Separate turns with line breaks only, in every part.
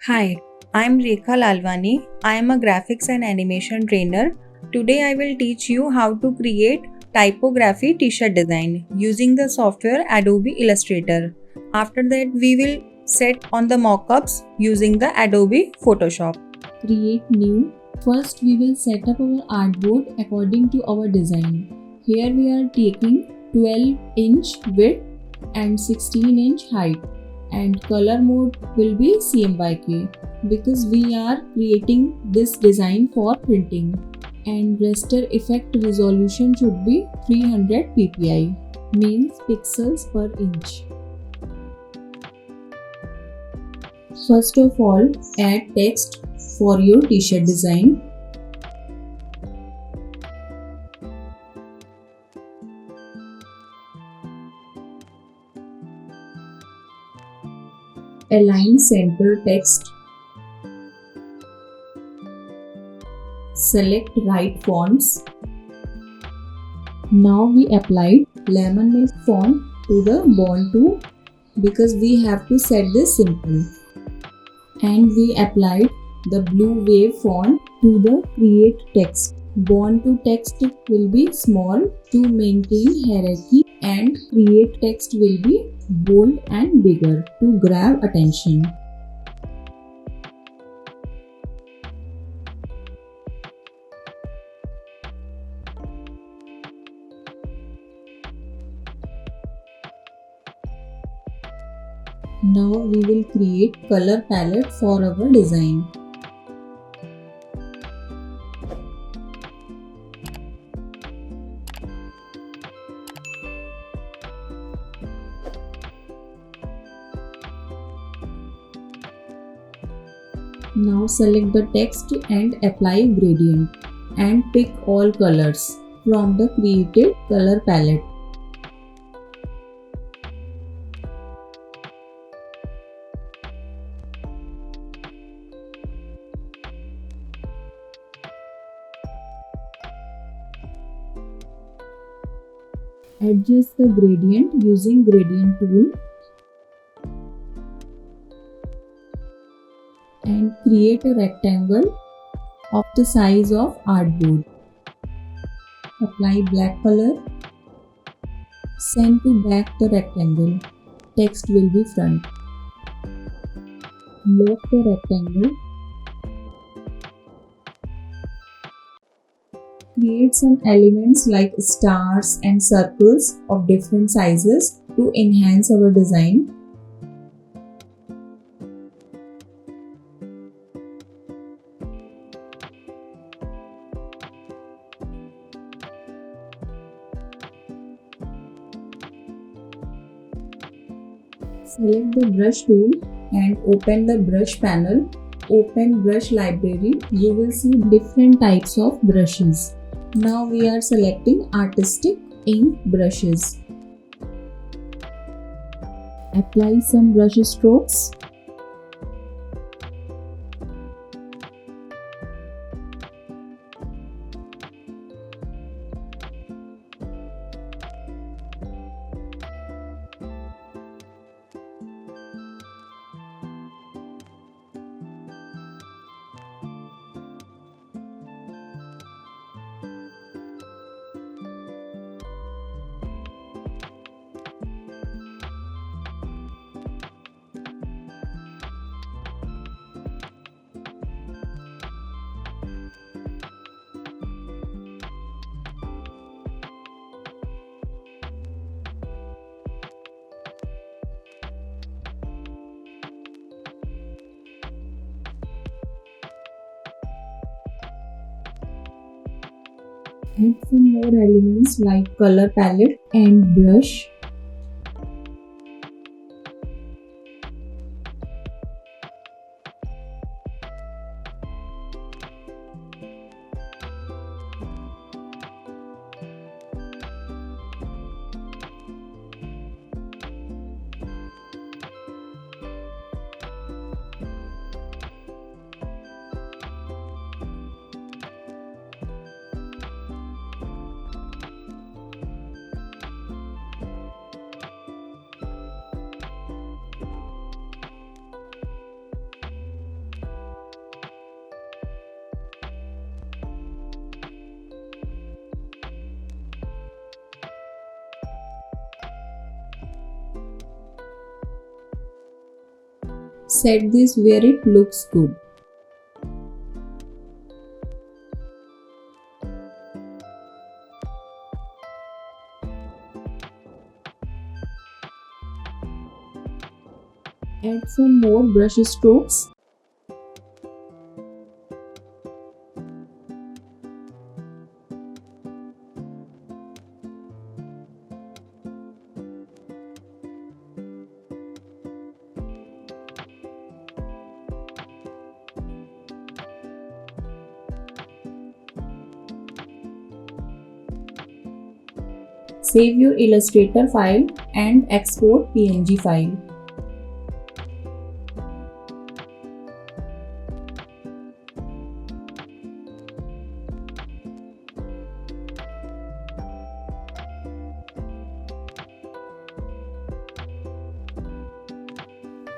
Hi, I'm Rekha Lalwani. I am a graphics and animation trainer. Today I will teach you how to create typography t-shirt design using the software Adobe Illustrator. After that we will set on the mockups using the Adobe Photoshop.
Create new. First we will set up our artboard according to our design. Here we are taking 12-inch width and 16-inch height, and color mode will be CMYK because we are creating this design for printing, and raster effect resolution should be 300 ppi, means pixels per inch. First of all, add text for your t-shirt design. Align center text. Select right fonts. Now we apply lemon milk font to the Born to because we have to set this simple. And we applied the blue wave font to the create text. Born to text will be small to maintain hierarchy, and create text will be bold and bigger to grab attention. Now we will create color palette for our design. Now select the text and apply gradient and pick all colors from the created color palette. Adjust the gradient using gradient tool and create a rectangle of the size of artboard. Apply black color. Send to back the rectangle. Text will be front. Lock the rectangle. Create some elements like stars and circles of different sizes to enhance our design. Select the brush tool and open the brush panel. Open brush library. You will see different types of brushes. Now we are selecting artistic ink brushes. Apply some brush strokes. Add some more elements like color palette and brush. Set this where it looks good. Add some more brush strokes. Save your Illustrator file and export PNG file.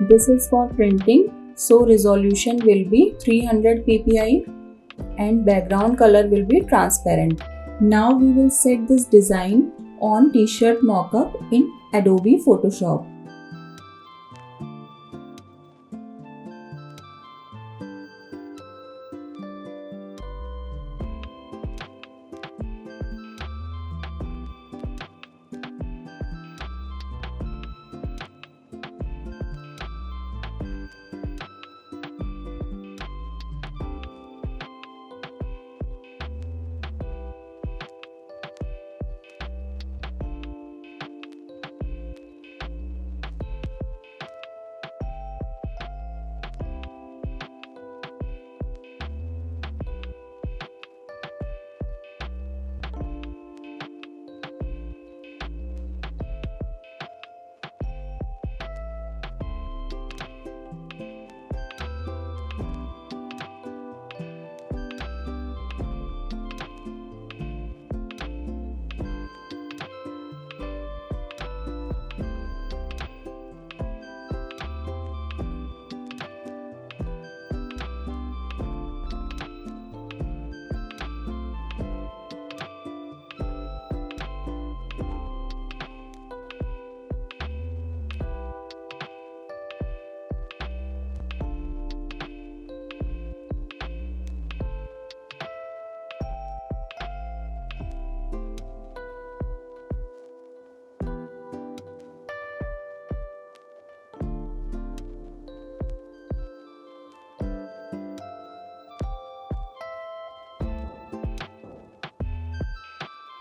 This is for printing, so resolution will be 300 ppi and background color will be transparent. Now we will set this design on t-shirt mockup in Adobe Photoshop.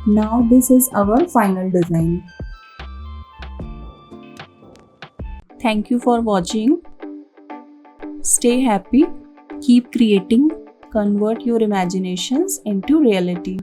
Now this is our final design. Thank you for watching. Stay happy, keep creating, convert your imaginations into reality.